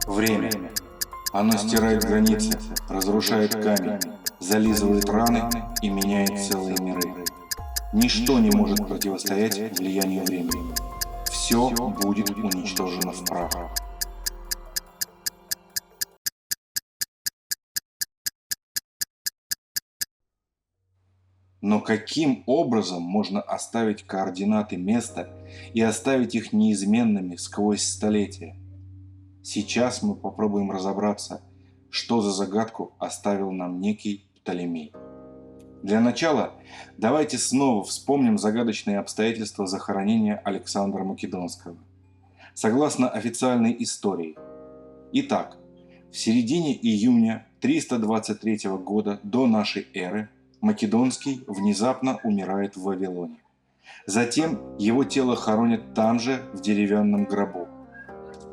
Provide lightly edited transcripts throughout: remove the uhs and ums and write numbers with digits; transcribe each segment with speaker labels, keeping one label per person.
Speaker 1: Время. Оно стирает границы, разрушает камень, зализывает раны и меняет целые миры. Ничто не может противостоять влиянию времени. Все будет уничтожено в прах. Но каким образом можно оставить координаты места и оставить их неизменными сквозь столетия? Сейчас мы попробуем разобраться, что за загадку оставил нам некий Птолемей. Для начала давайте снова вспомним загадочные обстоятельства захоронения Александра Македонского. Согласно официальной истории. Итак, в середине июня 323 года до нашей эры Македонский внезапно умирает в Вавилоне. Затем его тело хоронят там же, в деревянном гробу,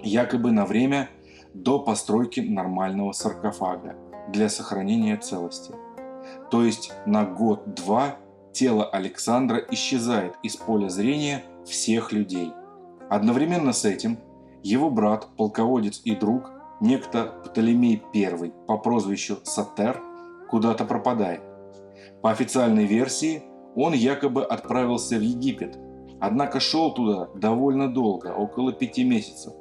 Speaker 1: якобы на время до постройки нормального саркофага для сохранения целости. То есть на год-два тело Александра исчезает из поля зрения всех людей. Одновременно с этим его брат, полководец и друг, некто Птолемей I по прозвищу Сатер, куда-то пропадает. По официальной версии, он якобы отправился в Египет, однако шел туда довольно долго, около 5 месяцев,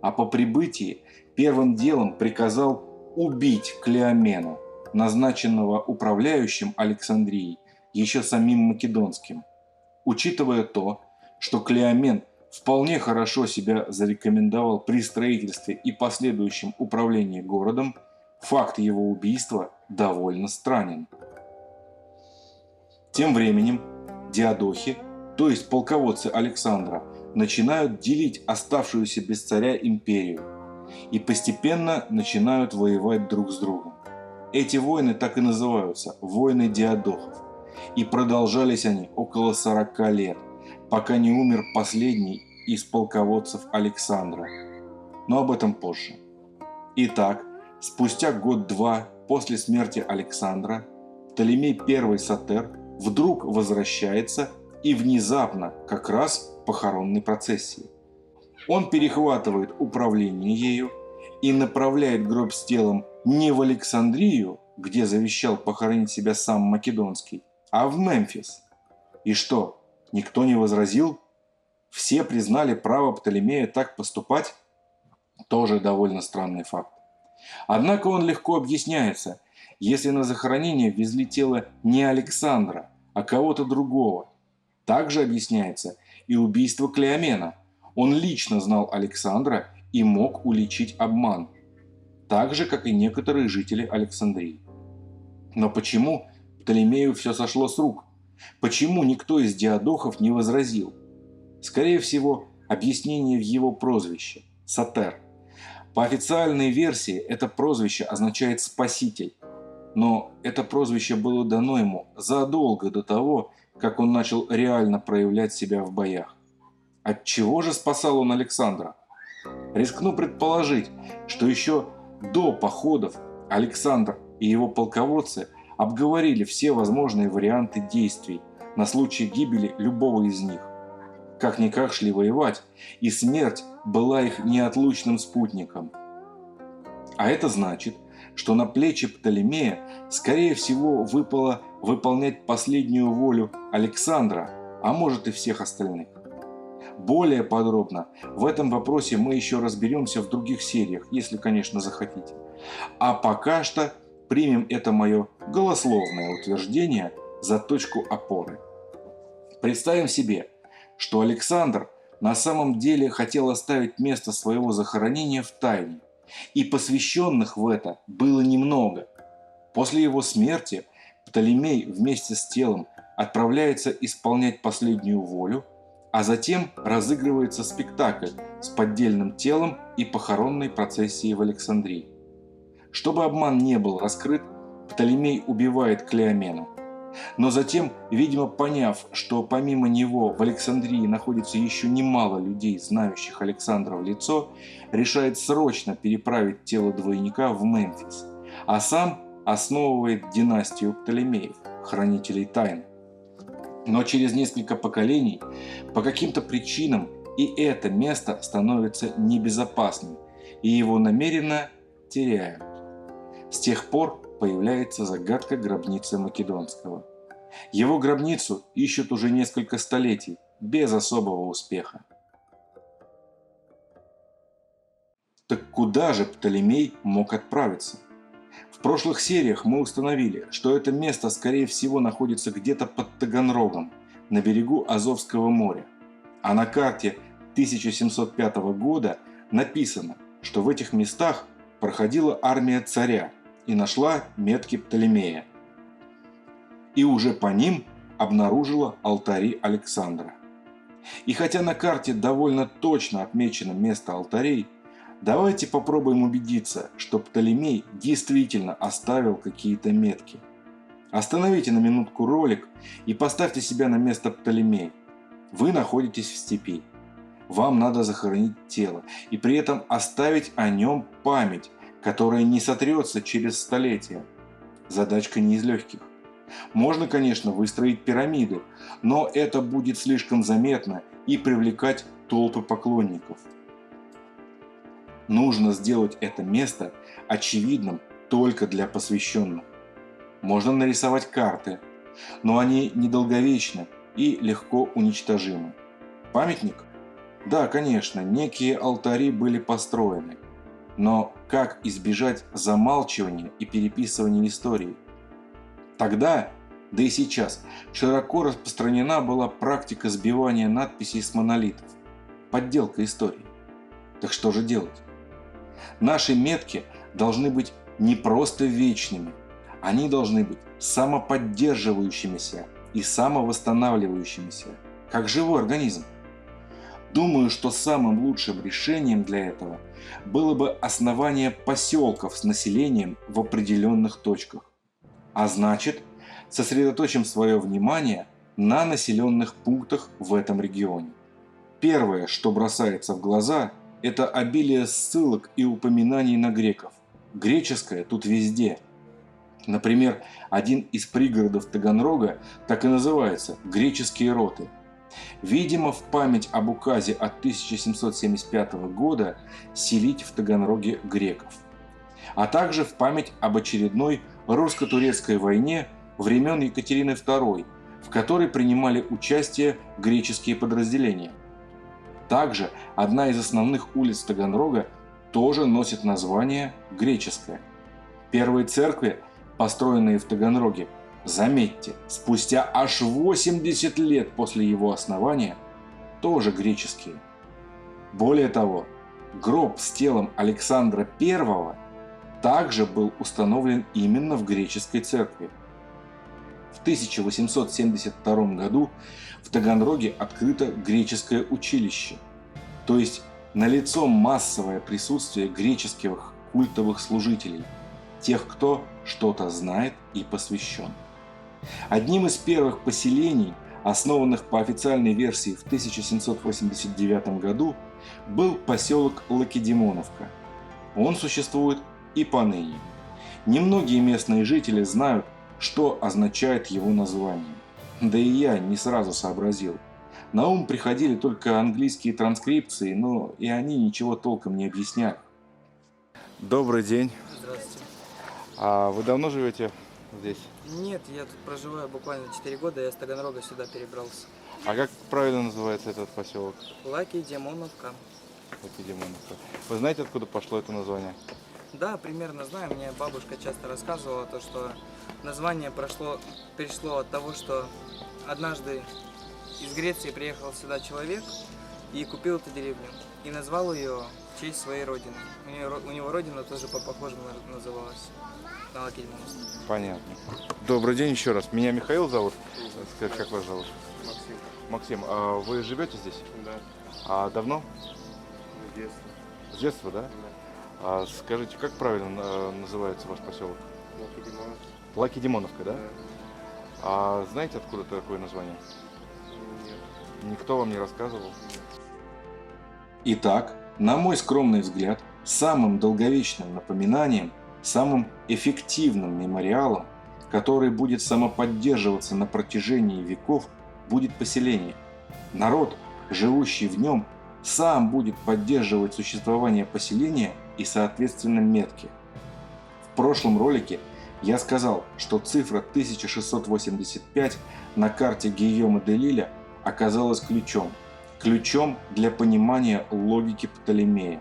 Speaker 1: а по прибытии первым делом приказал убить Клеомена, назначенного управляющим Александрией еще самим Македонским. Учитывая то, что Клеомен вполне хорошо себя зарекомендовал при строительстве и последующем управлении городом, факт его убийства довольно странен. Тем временем диадохи, то есть полководцы Александра, начинают делить оставшуюся без царя империю и постепенно начинают воевать друг с другом. Эти войны так и называются – войны диадохов, и продолжались они около 40 лет, пока не умер последний из полководцев Александра. Но об этом позже. Итак, спустя год-два после смерти Александра Птолемей I Сатер вдруг возвращается и внезапно, как раз в похоронной процессии. Он перехватывает управление ею и направляет гроб с телом не в Александрию, где завещал похоронить себя сам Македонский, а в Мемфис. И что, никто не возразил? Все признали право Птолемея так поступать? Тоже довольно странный факт. Однако он легко объясняется, если на захоронение везли тело не Александра, а кого-то другого. Также объясняется и убийство Клеомена. Он лично знал Александра и мог уличить обман. Так же, как и некоторые жители Александрии. Но почему Птолемею все сошло с рук? Почему никто из диадохов не возразил? Скорее всего, объяснение в его прозвище – Сатер. По официальной версии это прозвище означает «спаситель». Но это прозвище было дано ему задолго до того, как он начал реально проявлять себя в боях. От чего же спасал он Александра? Рискну предположить, что еще до походов Александр и его полководцы обговорили все возможные варианты действий на случай гибели любого из них. Как-никак шли воевать, и смерть была их неотлучным спутником. А это значит, что на плечи Птолемея, скорее всего, выпало выполнять последнюю волю Александра, а может и всех остальных. Более подробно в этом вопросе мы еще разберемся в других сериях, если, конечно, захотите. А пока что примем это мое голословное утверждение за точку опоры. Представим себе, что Александр на самом деле хотел оставить место своего захоронения в тайне, и посвященных в это было немного. После его смерти Птолемей вместе с телом отправляется исполнять последнюю волю, а затем разыгрывается спектакль с поддельным телом и похоронной процессией в Александрии. Чтобы обман не был раскрыт, Птолемей убивает Клеомена. Но затем, видимо, поняв, что помимо него в Александрии находится еще немало людей, знающих Александра в лицо, решает срочно переправить тело двойника в Мемфис, а сам основывает династию Птолемеев, хранителей тайн. Но через несколько поколений, по каким-то причинам, и это место становится небезопасным, и его намеренно теряют. С тех пор появляется загадка гробницы Македонского. Его гробницу ищут уже несколько столетий, без особого успеха. Так куда же Птолемей мог отправиться? В прошлых сериях мы установили, что это место, скорее всего, находится где-то под Таганрогом, на берегу Азовского моря. А на карте 1705 года написано, что в этих местах проходила армия царя и нашла метки Птолемея. И уже по ним обнаружила алтари Александра. И хотя на карте довольно точно отмечено место алтарей, давайте попробуем убедиться, что Птолемей действительно оставил какие-то метки. Остановите на минутку ролик и поставьте себя на место Птолемея. Вы находитесь в степи. Вам надо захоронить тело и при этом оставить о нем память, которая не сотрется через столетия. Задачка не из легких. Можно, конечно, выстроить пирамиды, но это будет слишком заметно и привлекать толпы поклонников. Нужно сделать это место очевидным только для посвященных. Можно нарисовать карты, но они недолговечны и легко уничтожимы. Памятник? Да, конечно, некие алтари были построены. Но как избежать замалчивания и переписывания истории? Тогда, да и сейчас, широко распространена была практика сбивания надписей с монолитов. Подделка истории. Так что же делать? Наши метки должны быть не просто вечными, они должны быть самоподдерживающимися и самовосстанавливающимися, как живой организм. Думаю, что самым лучшим решением для этого было бы основание поселков с населением в определенных точках. А значит, сосредоточим свое внимание на населенных пунктах в этом регионе. Первое, что бросается в глаза, это обилие ссылок и упоминаний на греков. Греческое тут везде. Например, один из пригородов Таганрога так и называется – «Греческие роты». Видимо, в память об указе от 1775 года селить в Таганроге греков. А также в память об очередной русско-турецкой войне времен Екатерины II, в которой принимали участие греческие подразделения. Также одна из основных улиц Таганрога тоже носит название «Греческая». Первые церкви, построенные в Таганроге, заметьте, спустя аж 80 лет после его основания, тоже греческие. Более того, гроб с телом Александра I также был установлен именно в греческой церкви. В 1872 году в Таганроге открыто греческое училище, то есть налицо массовое присутствие греческих культовых служителей, тех, кто что-то знает и посвящен. Одним из первых поселений, основанных по официальной версии в 1789 году, был поселок Лакедемоновка. Он существует и поныне. Немногие местные жители знают, что означает его название. Да и я не сразу сообразил. На ум приходили только английские транскрипции, но и они ничего толком не объясняли. Добрый день.
Speaker 2: Здравствуйте.
Speaker 1: А вы давно живете здесь?
Speaker 2: Нет, я тут проживаю буквально 4 года, я с Таганрога сюда перебрался.
Speaker 1: А как правильно называется этот поселок?
Speaker 2: Лакедемоновка.
Speaker 1: Лакедемоновка. Вы знаете, откуда пошло это название?
Speaker 2: Да, примерно знаю, мне бабушка часто рассказывала то, что название перешло от того, что однажды из Греции приехал сюда человек и купил эту деревню. И назвал ее в честь своей родины. У него родина тоже по-похожему называлась. На Лакедемоновск.
Speaker 1: Понятно. Добрый день еще раз. Меня Михаил зовут. Скажите, как вас зовут?
Speaker 3: Максим.
Speaker 1: Максим, а вы живете здесь?
Speaker 3: Да.
Speaker 1: А давно?
Speaker 3: В детстве.
Speaker 1: С детства, да?
Speaker 3: Да.
Speaker 1: А скажите, как правильно называется ваш поселок?
Speaker 3: Лакедемоновск.
Speaker 1: Лакедемоновка, да?
Speaker 3: Да.
Speaker 1: А знаете, откуда такое название?
Speaker 3: Нет.
Speaker 1: Никто вам не рассказывал? Итак, на мой скромный взгляд, самым долговечным напоминанием, самым эффективным мемориалом, который будет самоподдерживаться на протяжении веков, будет поселение. Народ, живущий в нем, сам будет поддерживать существование поселения и соответственно метки. В прошлом ролике я сказал, что цифра 1685 на карте Гийома де Лиля оказалась ключом для понимания логики Птолемея.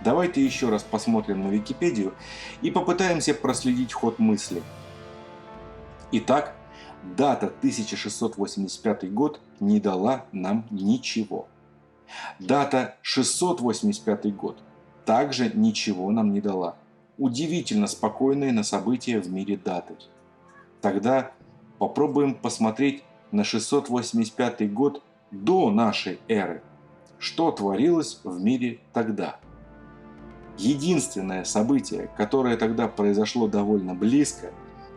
Speaker 1: Давайте еще раз посмотрим на Википедию и попытаемся проследить ход мысли. Итак, дата 1685 год не дала нам ничего. Дата 685 год также ничего нам не дала. Удивительно спокойные на события в мире даты. Тогда попробуем посмотреть на 685 год до нашей эры. Что творилось в мире тогда? Единственное событие, которое тогда произошло довольно близко,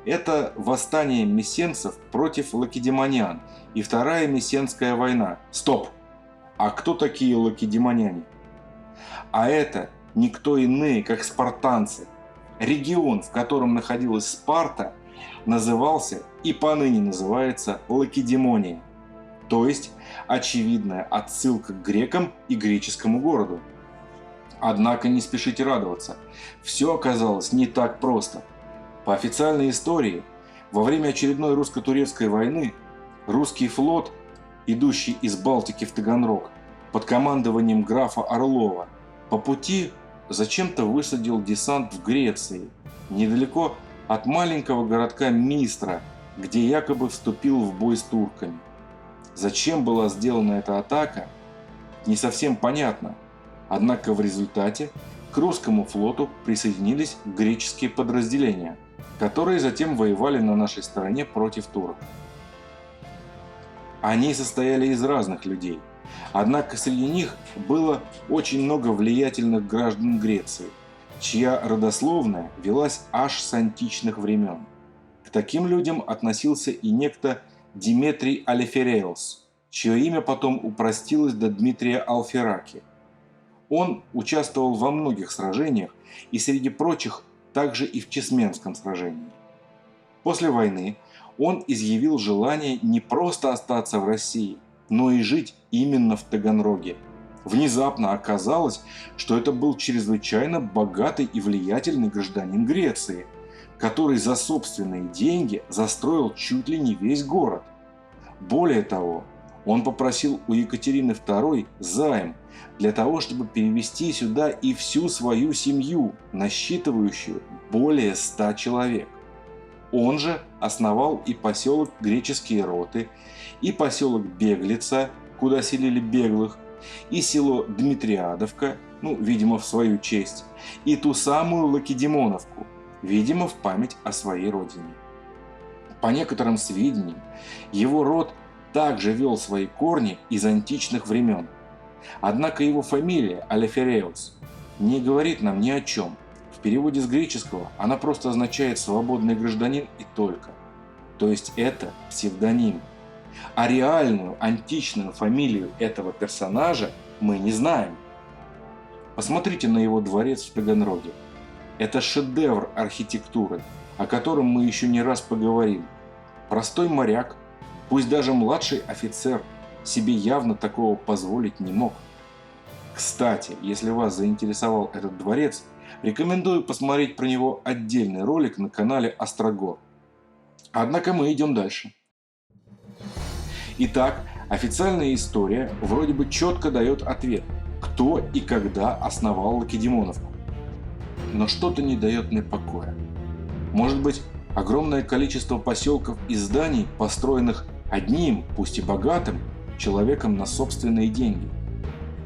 Speaker 1: это восстание мессенцев против лакедемонян и Вторая Мессенская война. Стоп! А кто такие лакедемоняне? А это никто иные, как спартанцы. Регион, в котором находилась Спарта, назывался и поныне называется Лакедемония. То есть очевидная отсылка к грекам и греческому городу. Однако не спешите радоваться. Все оказалось не так просто. По официальной истории, во время очередной русско-турецкой войны русский флот, идущий из Балтики в Таганрог, под командованием графа Орлова, по пути зачем-то высадил десант в Греции, недалеко от маленького городка Мистра, где якобы вступил в бой с турками. Зачем была сделана эта атака, не совсем понятно. Однако в результате к русскому флоту присоединились греческие подразделения, которые затем воевали на нашей стороне против турок. Они состояли из разных людей, однако среди них было очень много влиятельных граждан Греции, чья родословная велась аж с античных времен. К таким людям относился и некто Диметрий Алефереос, чье имя потом упростилось до Дмитрия Алфераки. Он участвовал во многих сражениях и, среди прочих, также и в Чесменском сражении. После войны он изъявил желание не просто остаться в России, но и жить именно в Таганроге. Внезапно оказалось, что это был чрезвычайно богатый и влиятельный гражданин Греции, который за собственные деньги застроил чуть ли не весь город. Более того, он попросил у Екатерины II займ для того, чтобы перевести сюда и всю свою семью, насчитывающую более 100 человек. Он же основал и поселок Греческие Роты, и поселок Беглица, куда селили беглых, и село Дмитриадовка, видимо, в свою честь, и ту самую Лакедемоновку, видимо, в память о своей родине. По некоторым сведениям, его род также вел свои корни из античных времен. Однако его фамилия Алефереос не говорит нам ни о чем. В переводе с греческого она просто означает «свободный гражданин» и только. То есть это псевдоним. А реальную античную фамилию этого персонажа мы не знаем. Посмотрите на его дворец в Таганроге. Это шедевр архитектуры, о котором мы еще не раз поговорим. Простой моряк, пусть даже младший офицер, себе явно такого позволить не мог. Кстати, если вас заинтересовал этот дворец, рекомендую посмотреть про него отдельный ролик на канале Острогор. Однако мы идем дальше. Итак, официальная история вроде бы четко дает ответ, кто и когда основал Лакедемоновку. Но что-то не дает мне покоя. Может быть, огромное количество поселков и зданий, построенных одним, пусть и богатым, человеком на собственные деньги.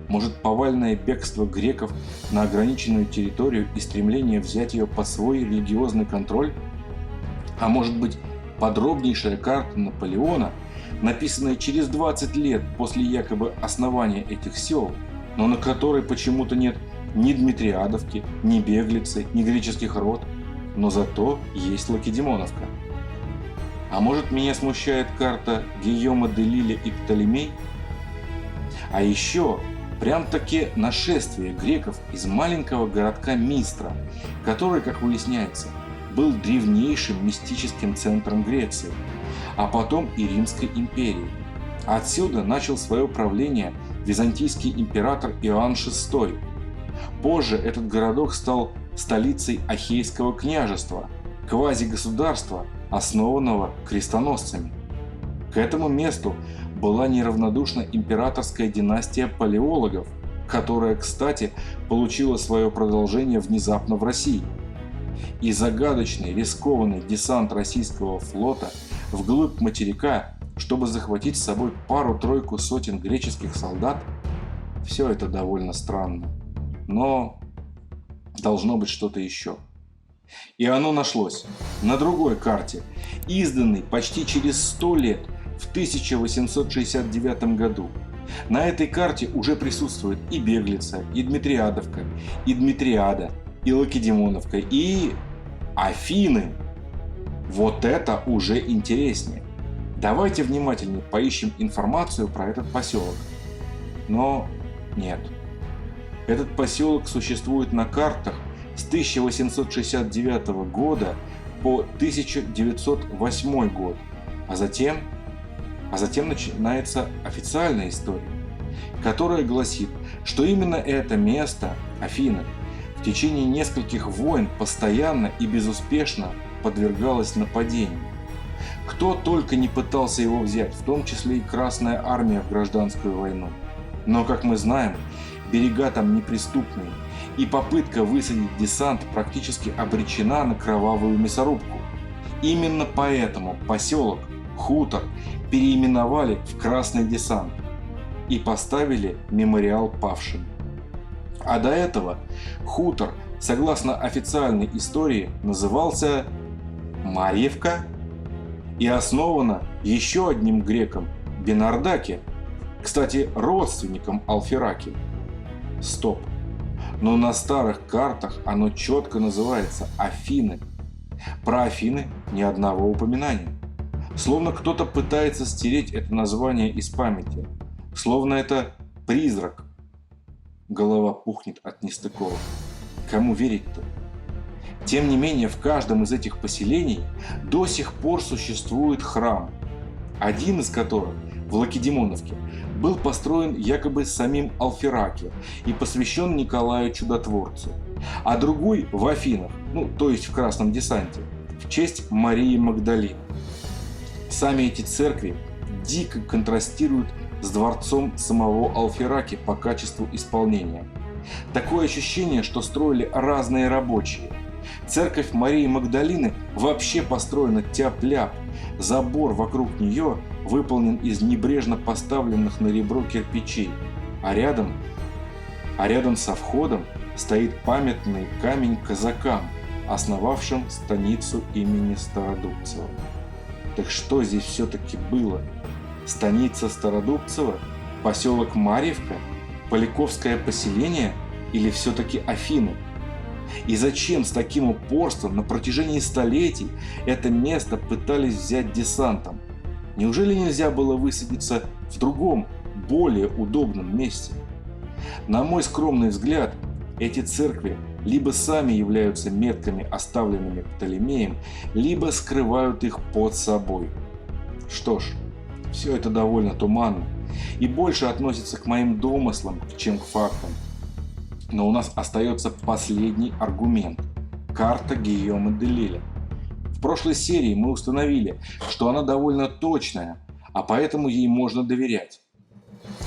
Speaker 1: Может, повальное бегство греков на ограниченную территорию и стремление взять ее под свой религиозный контроль? А может быть, подробнейшая карта Наполеона, написанная через 20 лет после якобы основания этих сел, но на которой почему-то нет ни Дмитриадовки, ни Беглицы, ни греческих род, но зато есть Лакедемоновка. А может, меня смущает карта Гийома де Лиля и Птолемей? А еще прям-таки нашествие греков из маленького городка Мистра, который, как выясняется, был древнейшим мистическим центром Греции, а потом и Римской империи. Отсюда начал свое правление византийский император Иоанн VI. Позже этот городок стал столицей Ахейского княжества, квазигосударства, основанного крестоносцами. К этому месту была неравнодушна императорская династия палеологов, которая, кстати, получила свое продолжение внезапно в России. И загадочный рискованный десант российского флота вглубь материка, чтобы захватить с собой пару-тройку сотен греческих солдат, все это довольно странно. Но должно быть что-то еще. И оно нашлось на другой карте, изданной почти через 100 лет, в 1869 году. На этой карте уже присутствует и Беглица, и Дмитриадовка, и Дмитриада, и Лакедемоновка, и Афины. Вот это уже интереснее. Давайте внимательнее поищем информацию про этот поселок. Но нет. Этот поселок существует на картах с 1869 года по 1908 год, а затем начинается официальная история, которая гласит, что именно это место, Афины, в течение нескольких войн постоянно и безуспешно подвергалось нападению. Кто только не пытался его взять, в том числе и Красная Армия в гражданскую войну. Но, как мы знаем, берега там неприступные, и попытка высадить десант практически обречена на кровавую мясорубку. Именно поэтому поселок, хутор, переименовали в Красный десант и поставили мемориал павшим. А до этого хутор, согласно официальной истории, назывался Марьевка и основана еще одним греком – Бенардаке, кстати, родственником Алфераки. Стоп. Но на старых картах оно четко называется Афины. Про Афины ни одного упоминания. Словно кто-то пытается стереть это название из памяти. Словно это призрак. Голова пухнет от нестыковок. Кому верить-то? Тем не менее, в каждом из этих поселений до сих пор существует храм, один из которых, в Лакедемоновке, был построен якобы самим Алфераки и посвящен Николаю Чудотворцу, а другой в Афинах, то есть в Красном десанте, в честь Марии Магдалины. Сами эти церкви дико контрастируют с дворцом самого Алфераки по качеству исполнения. Такое ощущение, что строили разные рабочие. Церковь Марии Магдалины вообще построена тяп-ляп. Забор вокруг нее выполнен из небрежно поставленных на ребро кирпичей, а рядом со входом стоит памятный камень казакам, основавшим станицу имени Стародубцева. Так что здесь все-таки было? Станица Стародубцева? Поселок Марьевка? Поляковское поселение? Или все-таки Афины? И зачем с таким упорством на протяжении столетий это место пытались взять десантом? Неужели нельзя было высадиться в другом, более удобном месте? На мой скромный взгляд, эти церкви либо сами являются метками, оставленными Птолемеем, либо скрывают их под собой. Что ж, все это довольно туманно и больше относится к моим домыслам, чем к фактам. Но у нас остается последний аргумент – карта Гийома де Лиля. В прошлой серии мы установили, что она довольно точная, а поэтому ей можно доверять.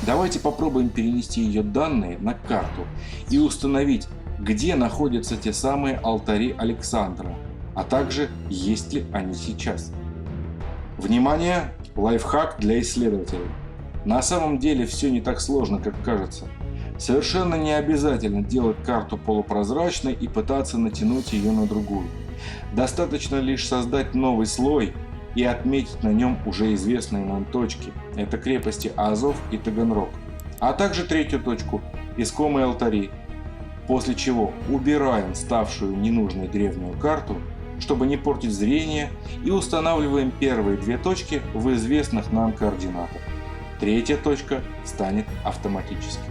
Speaker 1: Давайте попробуем перенести ее данные на карту и установить, где находятся те самые алтари Александра, а также есть ли они сейчас. Внимание! Лайфхак для исследователей. На самом деле все не так сложно, как кажется. Совершенно не обязательно делать карту полупрозрачной и пытаться натянуть ее на другую. Достаточно лишь создать новый слой и отметить на нем уже известные нам точки. Это крепости Азов и Таганрог. А также третью точку – искомые алтари. После чего убираем ставшую ненужной древнюю карту, чтобы не портить зрение, и устанавливаем первые две точки в известных нам координатах. Третья точка станет автоматически.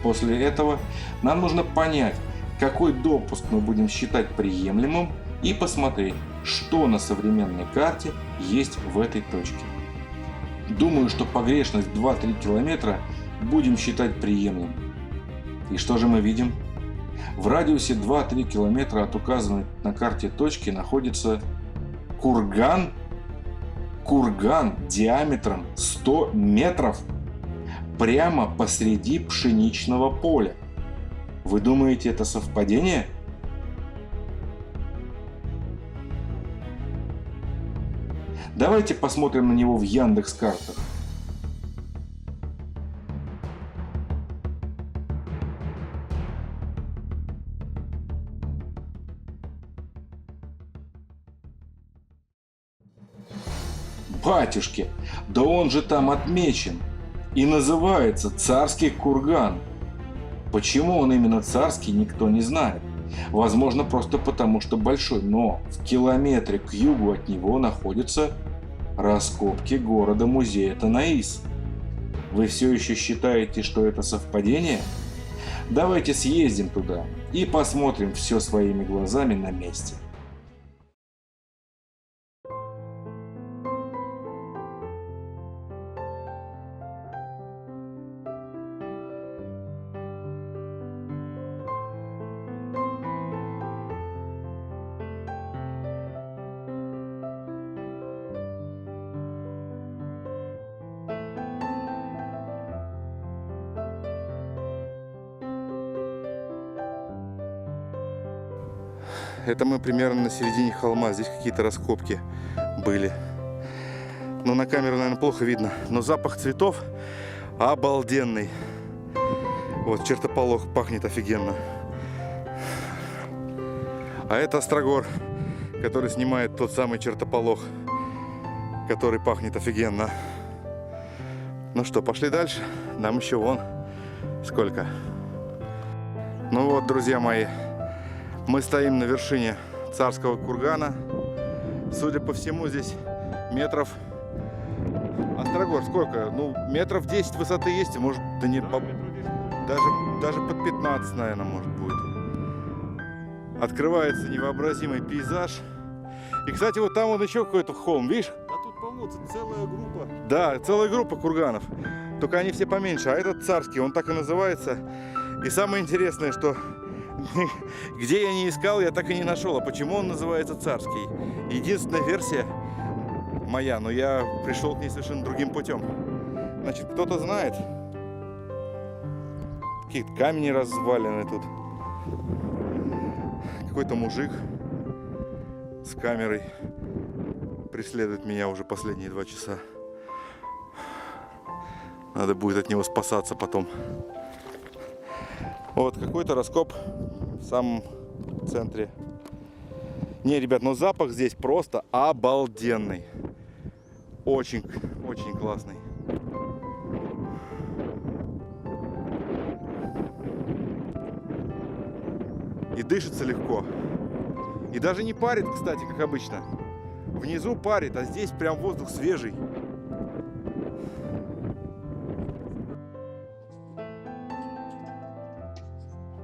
Speaker 1: После этого нам нужно понять, какой допуск мы будем считать приемлемым, и посмотреть, что на современной карте есть в этой точке. Думаю, что погрешность 2-3 километра будем считать приемлемым. И что же мы видим? В радиусе 2-3 километра от указанной на карте точки находится курган. Курган диаметром 100 метров прямо посреди пшеничного поля. Вы думаете, это совпадение? Давайте посмотрим на него в Яндекс.Картах. Батюшки, да он же там отмечен и называется Царский курган. Почему он именно царский, никто не знает. Возможно, просто потому, что большой, но в километре к югу от него находятся раскопки города-музея Танаис. Вы все еще считаете, что это совпадение? Давайте съездим туда и посмотрим все своими глазами на месте.
Speaker 4: Это мы примерно на середине холма. Здесь какие-то раскопки были. Но на камеру, наверное, плохо видно. Но запах цветов обалденный. Вот чертополох пахнет офигенно. А это Острогор, который снимает тот самый чертополох, который пахнет офигенно. Ну что, пошли дальше. Нам еще вон сколько. Ну вот, друзья мои. Мы стоим на вершине Царского кургана. Судя по всему, здесь метров... Острогор сколько? Ну, метров 10 высоты есть, может, да нет, даже под 15, наверное, может будет. Открывается невообразимый пейзаж. И, кстати, вот там вот еще какой-то холм, видишь?
Speaker 3: А тут, по-моему, целая группа.
Speaker 4: Да, целая группа курганов. Только они все поменьше, а этот Царский, он так и называется. И самое интересное, что... Где я не искал, я так и не нашел. А почему он называется Царский? Единственная версия моя, но я пришел к ней совершенно другим путем. Значит, кто-то знает. Какие-то камни развалены тут. Какой-то мужик с камерой преследует меня уже последние 2 часа. Надо будет от него спасаться потом. Вот какой-то раскоп в самом центре. Не, ребят, но запах здесь просто обалденный. Очень, очень классный. И дышится легко. И даже не парит, кстати, как обычно. Внизу парит, а здесь прям воздух свежий.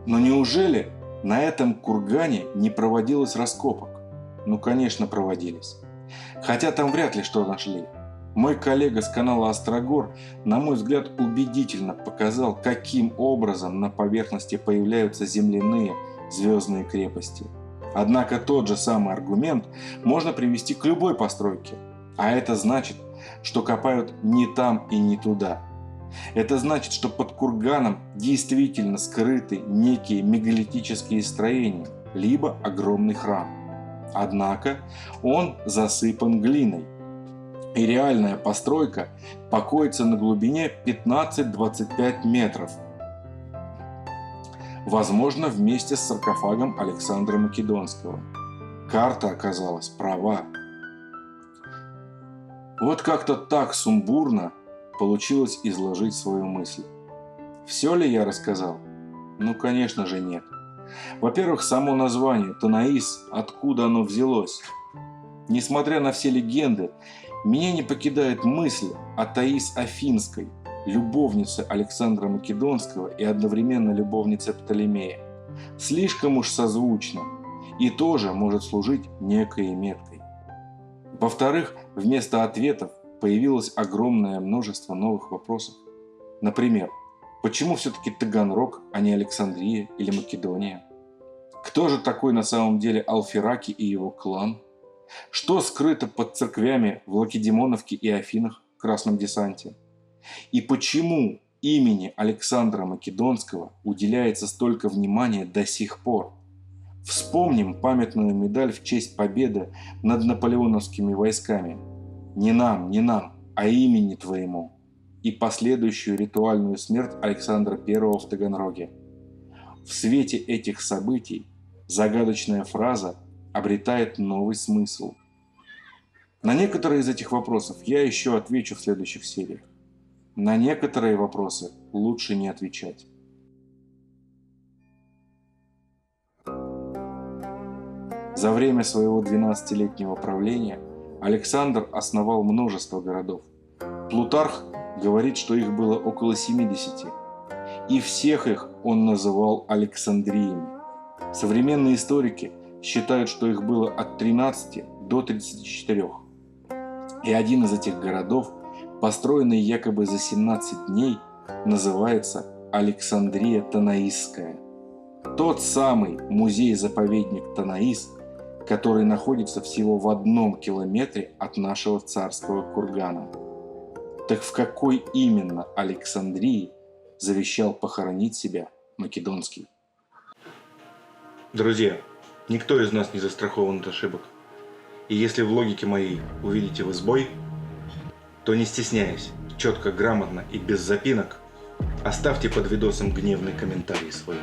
Speaker 1: Но неужели на этом кургане не проводилось раскопок? Ну, конечно, проводились. Хотя там вряд ли что нашли. Мой коллега с канала Острогор, на мой взгляд, убедительно показал, каким образом на поверхности появляются земляные звездные крепости. Однако тот же самый аргумент можно привести к любой постройке. А это значит, что копают не там и не туда. Это значит, что под курганом действительно скрыты некие мегалитические строения, либо огромный храм. Однако он засыпан глиной. И реальная постройка покоится на глубине 15-25 метров. Возможно, вместе с саркофагом Александра Македонского. Карта оказалась права. Вот как-то так сумбурно получилось изложить свою мысль. Все ли я рассказал? Ну, конечно же, нет. Во-первых, само название Танаис, откуда оно взялось? Несмотря на все легенды, меня не покидает мысль о Таис Афинской, любовнице Александра Македонского и одновременно любовнице Птолемея. Слишком уж созвучно и тоже может служить некой меткой. Во-вторых, вместо ответов появилось огромное множество новых вопросов. Например, Почему все-таки Таганрог, а не Александрия или Македония? Кто же такой на самом деле Алфераки и его клан? Что скрыто под церквями в Лакедемоновке и Афинах в Красном десанте? И почему имени Александра Македонского уделяется столько внимания до сих пор? Вспомним памятную медаль в честь победы над наполеоновскими войсками. Не нам, а имени твоему. И последующую ритуальную смерть Александра I в Таганроге. В свете этих событий загадочная фраза обретает новый смысл. На некоторые из этих вопросов я еще отвечу в следующих сериях. На некоторые вопросы лучше не отвечать. За время своего 12-летнего правления Александр основал множество городов. Плутарх говорит, что их было около 70, и всех их он называл Александриями. Современные историки считают, что их было от 13 до 34. И один из этих городов, построенный якобы за 17 дней, называется Александрия Танаисская. Тот самый музей-заповедник Танаис, который находится всего в 1 километре от нашего царского кургана. Так в какой именно Александрии завещал похоронить себя Македонский? Друзья, никто из нас не застрахован от ошибок. И если в логике моей увидите вы сбой, то не стесняясь, четко, грамотно и без запинок, оставьте под видосом гневный комментарий свой.